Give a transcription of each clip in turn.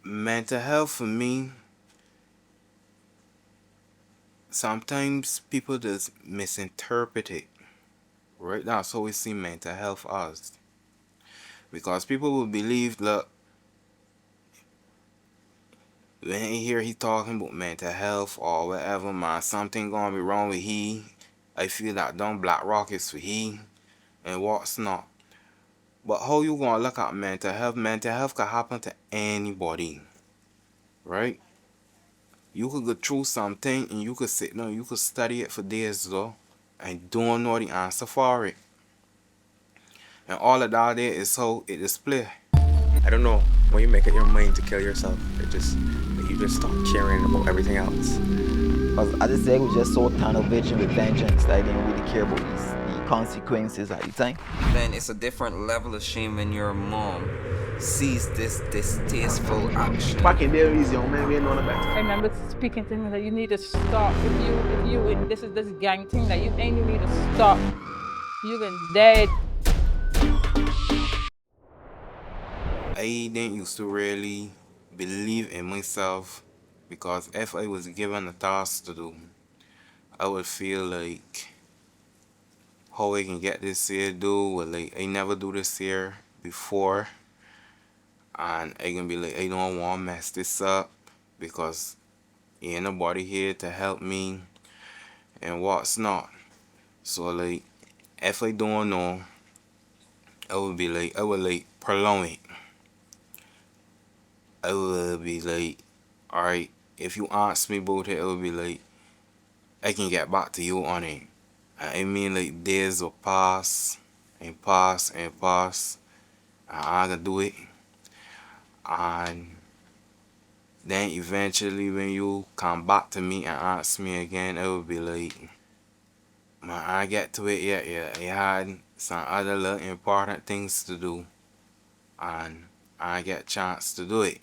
Mental health for me, sometimes people just misinterpret it. Right now, so we see mental health as. Because people will believe, look, when they hear he talking about mental health or whatever, man, something gonna be wrong with he. I feel that don't black rock is for he and what's not. But how you gonna look at mental health? Mental health can happen to anybody, right? You could go through something and you could sit down, you could study it for days though, and don't know the answer for it. And all of that there is how it display. I don't know, when you make it your mind to kill yourself, you just stop caring about everything else. Because as I say, we just so tunnel vision with vengeance that I didn't really care about the consequences at the time. Then it's a different level of shame when your mom sees this distasteful action. Back in there, is young man, we ain't know no better. I remember speaking to him that you need to stop. If you and this is this gang thing that you ain't, you need to stop. You been dead. I didn't used to really believe in myself because if I was given a task to do, I would feel like how I can get this here do, or like I never do this here before, and I can be like I don't want to mess this up because ain't nobody here to help me and what's not. So like if I don't know, I would like prolong it. I would be like, alright, if you ask me about it, I would be like, I can get back to you on it. I mean, like, days will pass and pass and pass, and I can do it. And then eventually, when you come back to me and ask me again, I will be like, man, I get to it yet. Yeah, I had some other little important things to do, and I get a chance to do it.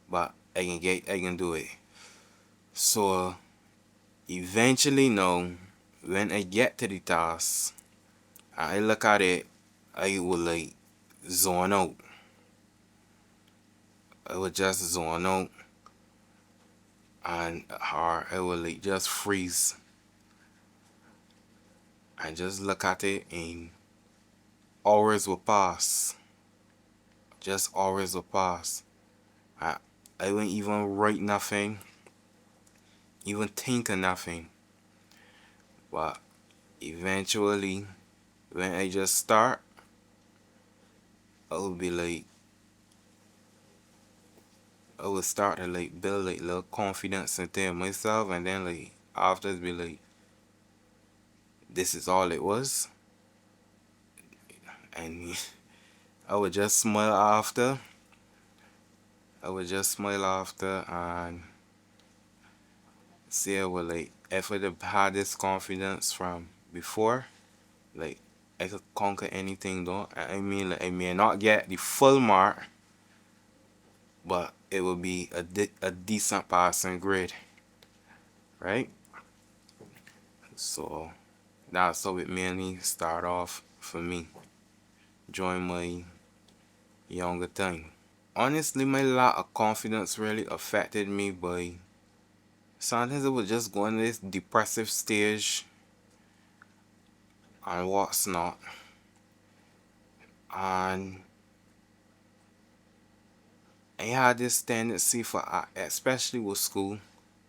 But I can do it. So eventually now, when I get to the task, I look at it, I will like zone out. I would just zone out and or I will like just freeze and just look at it and hours will pass. Just hours will pass. I I won't even write nothing, even think of nothing. But eventually when I just start, I will be like I will start to like build like little confidence within myself, and then like after be like this is all it was, and I would just smile after. I would just smile after and say I would like if I had this confidence from before, like I could conquer anything though. I mean like I may not get the full mark, but it will be a decent passing grade, right? So that's how it mainly start off for me during my younger time. Honestly, my lack of confidence really affected me by sometimes I would just go in this depressive stage and what's not. And I had this tendency for, especially with school,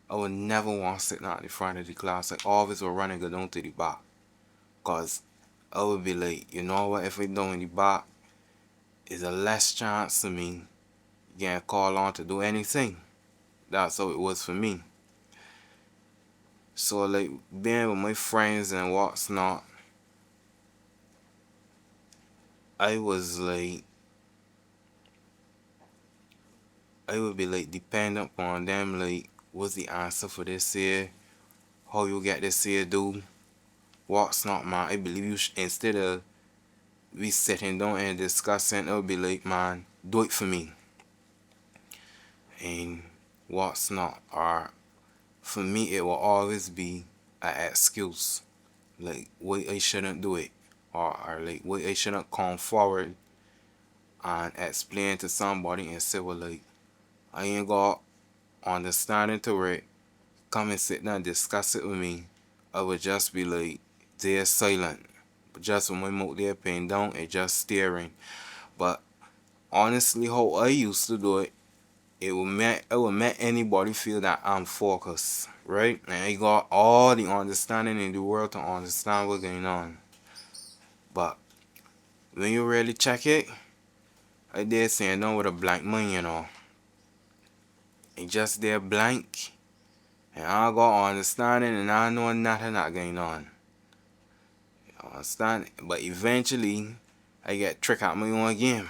I would never want to sit down at the front of the class. I always would run and go down to the back. Because I would be like, you know what, if I down in the back, is a less chance of me getting called on to do anything. That's how it was for me. So like being with my friends and what's not, I was like I would be like dependent on them like what's the answer for this here, how you get this here do, what's not man. I believe you instead of we sitting down and discussing, I would be like man, do it for me. And what's not or for me it will always be an excuse. Like why I shouldn't do it. Or like why I shouldn't come forward and explain to somebody and say well like I ain't got understanding to it. Come and sit down and discuss it with me. I would just be like, they're silent. Just when my mouth there pen down and just staring. But honestly, how I used to do it, it would make anybody feel that I'm focused, right? And I got all the understanding in the world to understand what's going on. But when you really check it, I did saying no with a blank mind. It just there blank. And I got understanding and I know nothing not going on. You understand? But eventually I get tricked out my own game.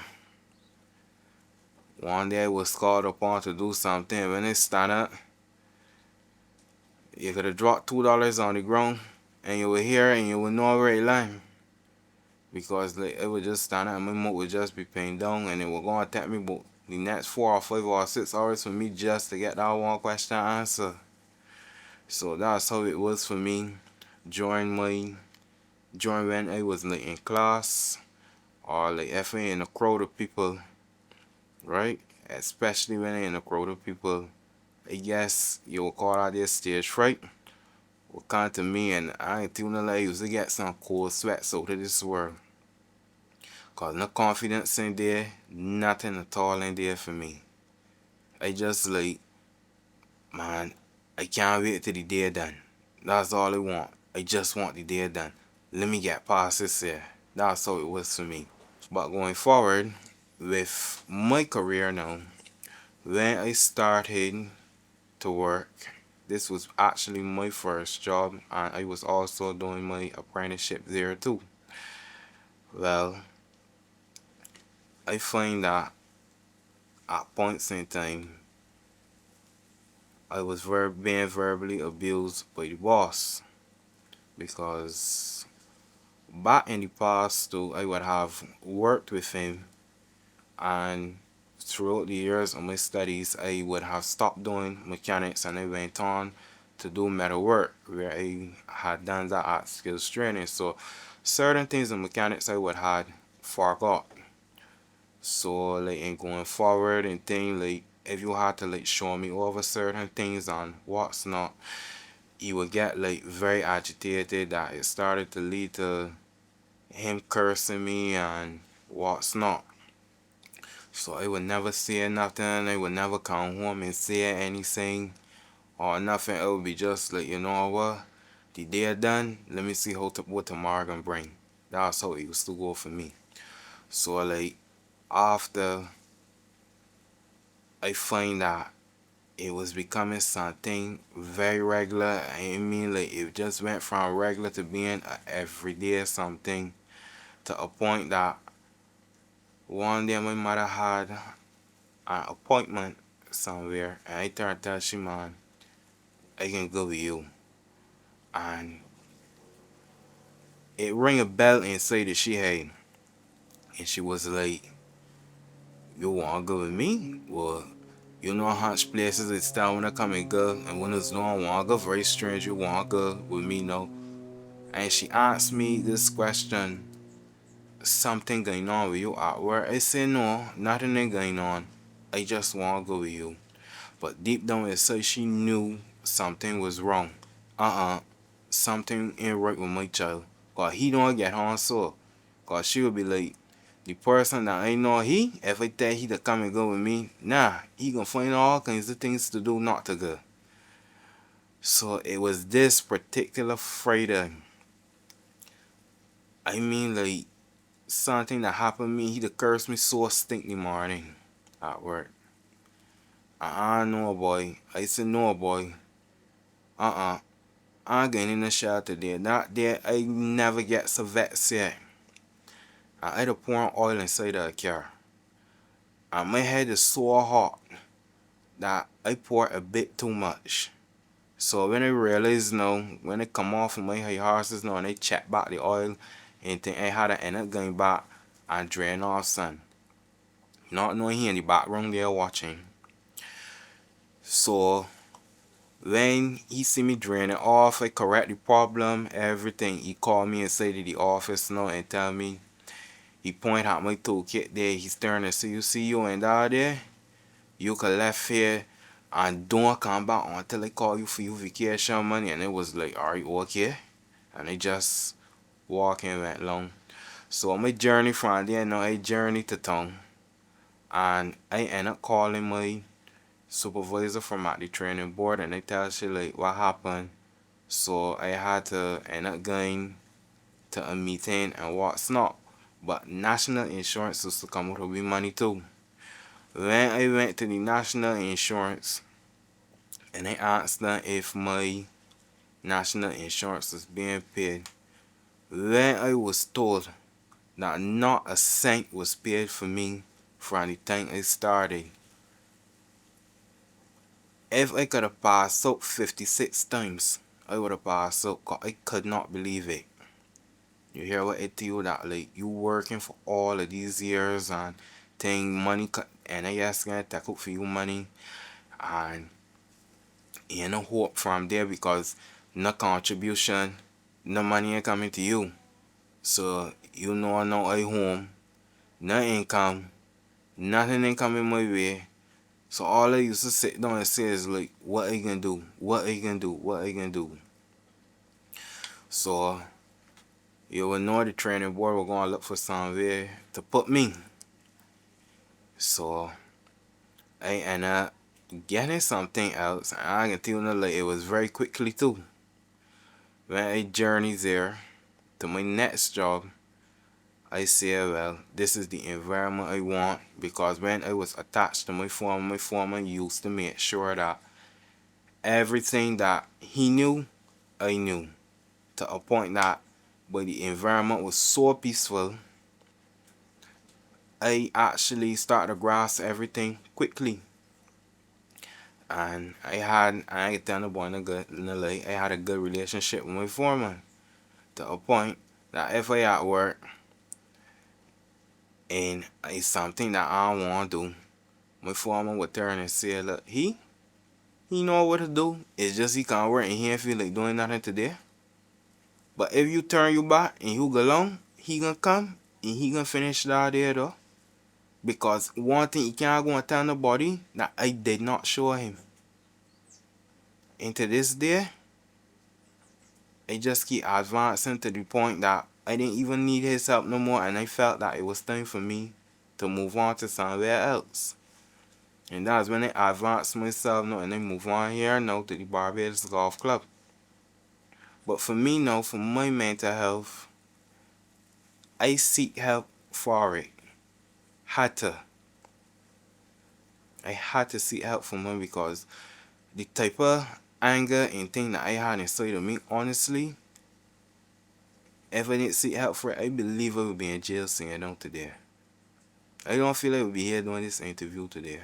One day I was called upon to do something. When it stand up, you could have dropped $2 on the ground and you would hear it and you would know where it lying. Because like, it would just stand up and my mouth would just be pinned down and it would go and take me about the next 4 or 5 or 6 hours for me just to get that one question answer. So that's how it was for me during when I was like in class or like if I in a crowd of people, right? Especially when I in a crowd of people, I guess you will call that their stage fright. Will come to me and I ain't telling you, I used to get some cold sweats out of this world. Cause no confidence in there, nothing at all in there for me. I just like, man, I can't wait till the day done. That's all I want. I just want the day done. Let me get past this here. That's how it was for me. But going forward, with my career now, when I started to work, this was actually my first job, and I was also doing my apprenticeship there too. Well, I find that at points in time, I was being verbally abused by the boss because back in the past too, I would have worked with him, and throughout the years of my studies, I would have stopped doing mechanics and I went on to do metal work where I had done that at skills training. So certain things in mechanics I would have forgot. So like in going forward and things like if you had to like show me over certain things and what's not, you would get like very agitated that it started to lead to him cursing me and what's not. So I would never say nothing, I would never come home and say anything or nothing. It would be just like, you know what, the day done, let me see what tomorrow gonna bring. That's how it used to go for me. So like after I find that it was becoming something very regular, I mean like it just went from regular to being a everyday something to a point that one day my mother had an appointment somewhere and I told her, she man, I can go with you. And it rang a bell inside that she had. And she was like, you wanna go with me? Well, you know how much places it's down when I come and go, and when it's no wanna go, very strange, you wanna go with me no. And she asked me this question, something going on with you at work? I said no, nothing ain't going on. I just wanna go with you. But deep down inside she knew something was wrong. Something ain't right with my child. Cause he don't get on so. Cause she would be like, the person that I know if I tell he to come and go with me, nah, he gonna find all kinds of things to do not to go. So it was this particular Friday. I mean like something that happened to me, he cursed me so stinky morning at work. No boy. I said no boy. I'm getting in the shower today. That day I never get so vexed yet. I had to pour oil inside the car. And my head is so hot that I pour a bit too much. So when I realize now, when I come off of my horses now and I check back the oil and think I had to end up going back and drain off son. Not knowing he in the background there watching. So when he see me drain it off, I correct the problem, everything. He called me inside of the office now and tell me, he point at my toolkit there, he's staring and say, you see you and that there? You could left here and don't come back until they call you for your vacation money. And it was like, alright, okay. And they just walk and went long. So my journey from there now, I journey to town. And I end up calling my supervisor from at the training board, and they tell she like what happened. So I had to end up going to a meeting and what's not. But national insurance was to come with me money too. When I went to the national insurance and I asked them if my national insurance was being paid, when I was told that not a cent was paid for me from the time I started. If I could have passed out 56 times, I would have passed out 'cause I could not believe it. You hear what I tell you that like you working for all of these years and thing money and I just gonna take out for you money and you no hope from there because no contribution, no money ain't coming to you. So you know now I home, no income, nothing ain't coming my way. So all I used to sit down and say is like, what are you gonna do? What are you gonna do? What are you gonna do? So you will know the training board we're gonna look for somewhere to put me. So I ended up getting something else and I can tell you like it was very quickly too. When I journeyed there to my next job, I said, well, this is the environment I want because when I was attached to my foreman used to make sure that everything that he knew, I knew. To a point that but the environment was so peaceful, I actually started to grasp everything quickly. And I ain't telling the boy I had a good relationship with my foreman. To a point that if I at work and it's something that I don't want to do, my foreman would turn and say, look, he know what to do. It's just he can't work and he ain't feel like doing nothing today. But if you turn your back and you go along, he gonna come and he gonna finish that there though. Because one thing he can't go and tell nobody that I did not show him. And to this day, I just keep advancing to the point that I didn't even need his help no more and I felt that it was time for me to move on to somewhere else. And that's when I advanced myself now and I move on here now to the Barbados Golf Club. But for me now, for my mental health, I seek help for it. Had to. I had to seek help from him because the type of anger and thing that I had inside of me, honestly, if I didn't seek help for it, I believe I would be in jail sitting down today. I don't feel like I would be here doing this interview today.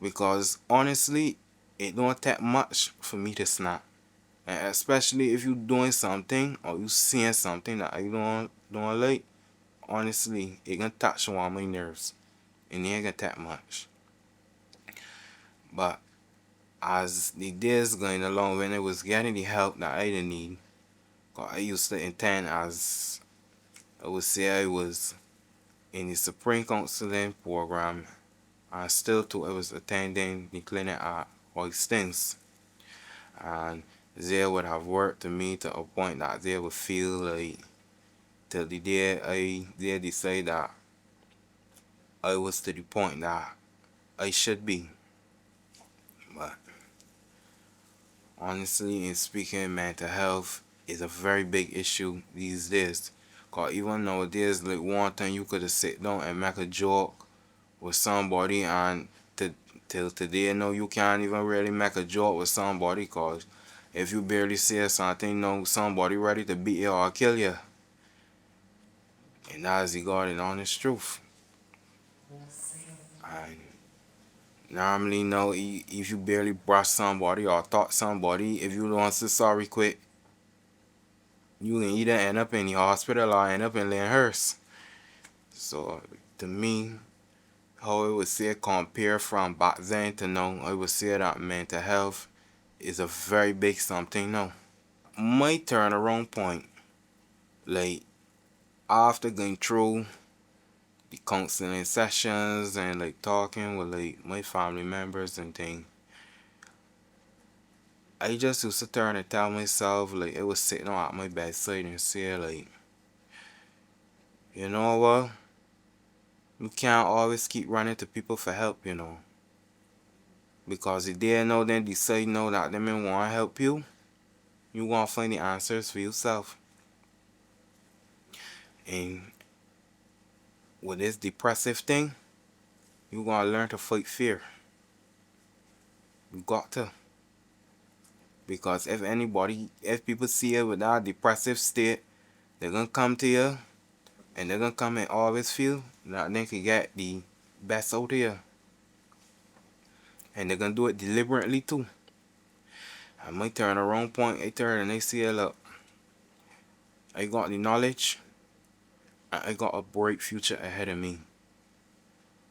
Because honestly, it don't take much for me to snap. And especially if you're doing something or you seeing something that I don't like, honestly, it can touch on my nerves. And it ain't gonna take much. But as the days going along, when I was getting the help that I didn't need, 'cause I used to intend as I would say I was in the Supreme Counseling program, and still too I was attending the clinic at Hoistings, and they would have worked to me to a point that they would feel like till the day they decide that I was to the point that I should be. But honestly, in speaking, mental health is a very big issue these days. Cause even nowadays, like one thing you could have sit down and make a joke with somebody, and till today, no, you can't even really make a joke with somebody. Cause if you barely say something, no, somebody ready to beat you or kill you. And that is the God and honest truth. And normally, no, if you barely brush somebody or talk somebody, if you don't say sorry quick, you can either end up in the hospital or end up in Lyndhurst. So to me, how I would say compare from back then to now, I would say that mental health is a very big something now. My turnaround point, like after going through the counseling sessions and like talking with like my family members and thing, I just used to turn and tell myself, like, it was sitting at my bedside and say, like, you know what? You can't always keep running to people for help, you know. Because if they know, then decide now that they may want to help you, you want to find the answers for yourself. And with this depressive thing, you got to learn to fight fear. You got to. Because if people see you with that depressive state, they're going to come to you and they're going to come and always feel that they can get the best out of you. And they're going to do it deliberately too. I might turn around point, I turn and I see, look, I got the knowledge and I got a bright future ahead of me.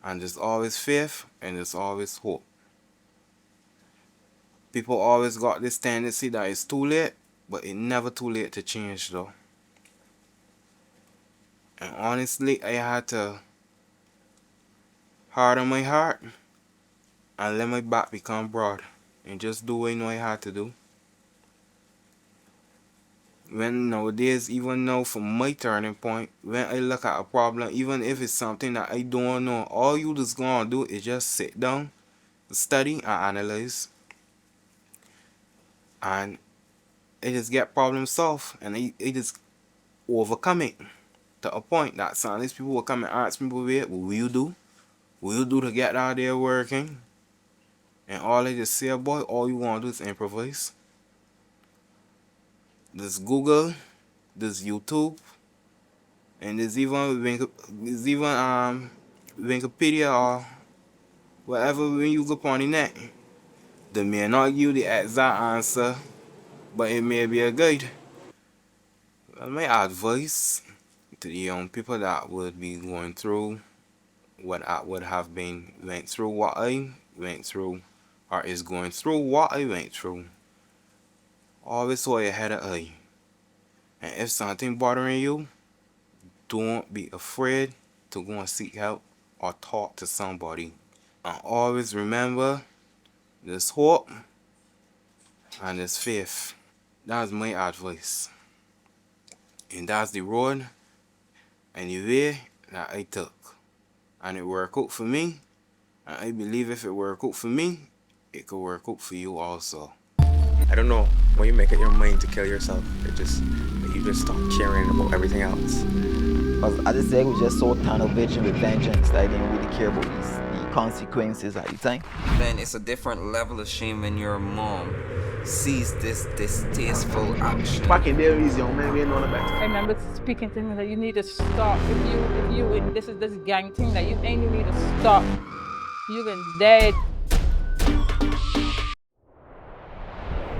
And there's always faith and there's always hope. People always got this tendency that it's too late, but it's never too late to change though. And honestly, I had to harden my heart and let my back become broad and just do what I know I had to do. When nowadays, even now from my turning point, when I look at a problem, even if it's something that I don't know, all you just gonna do is just sit down, study and analyze, and I just get problem solved and I just overcome it to a point that some of these people will come and ask me, what will you do? What will you do to get out there working? And all I just say, boy, all you want to do is improvise. There's Google, there's YouTube, and there's even Wikipedia or whatever when you go on the net. They may not give you the exact answer, but it may be a guide. Well, my advice to the young people that would be going through what I would have been went through what I went through, or is going through what I went through, always hold your head up high. And if something bothering you, don't be afraid to go and seek help or talk to somebody. And always remember, there's hope and there's faith. That's my advice. And that's the road and the way that I took. And it worked out for me. And I believe if it worked out for me, it could work out for you also. I don't know, when you make it your mind to kill yourself, you just stop caring about everything else. Because I just say we just so tunnel vision with vengeance that I didn't really care about the consequences at the time. Then it's a different level of shame when your mom sees this distasteful action. Back in there is young man, we ain't know no better. I remember speaking to him that you need to stop. If you in this gang thing that you need to stop. You been dead.